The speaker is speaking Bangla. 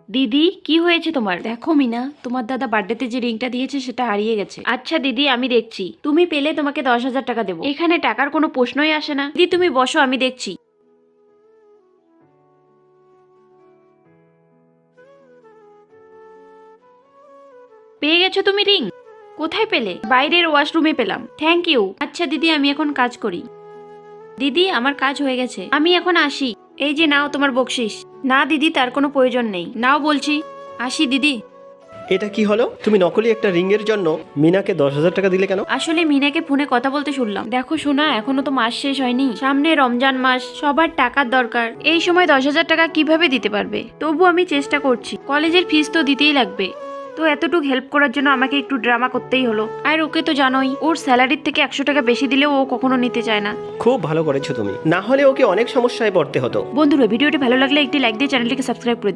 দিদি কি হয়েছে তোমার? দেখো মিনা, তোমার দাদা বার্থডেতে যে রিংটা দিয়েছে সেটা হারিয়ে গেছে। আচ্ছা দিদি, আমি দেখছি। তুমি পেলে তোমাকে 10,000 টাকা দেবো। এখানে টাকার কোনো প্রশ্নই আসে না। দিদি তুমি বসো, আমি দেখছি। পেয়ে গেছো তুমি রিং? কোথায় পেলে? বাইরের ওয়াশরুমে পেলাম। Thank you. আচ্ছা দিদি, আমি এখন কাজ করি। দিদি আমার কাজ হয়ে গেছে, আমি এখন আসি। এই যে নাও তোমার বকশিস। না দিদি, তার কোনো প্রয়োজন নেই। নাও বলছি। আসি দিদি। এটা কি হলো? তুমি নকলি একটা রিং এর জন্য মিনাকে 10,000 টাকা দিলে কেন? আসলে মিনাকে ফোনে কথা বলতে শুনলাম। দেখো শোনা, এখনো তো মাস শেষ হয়নি, সামনে রমজান মাস, সবার টাকার দরকার। এই সময় 10,000 টাকা কিভাবে দিতে পারবে? তবু আমি চেষ্টা করছি, কলেজের ফিস তো দিতেই লাগবে। তো এতটুকু হেল্প করার জন্য আমাকে একটু ড্রামা করতেই হলো। আর ওকে তো জানোই, ওর স্যালারির থেকে 100 টাকা বেশি দিলেও ও কখনো নিতে চায় না। খুব ভালো করেছো তুমি, না হলে ওকে অনেক সমস্যায় পড়তে হতো। বন্ধুরা, ভিডিওটি ভালো লাগলে একটি লাইক দিয়ে চ্যানেলটিকে সাবস্ক্রাইব করে দিন।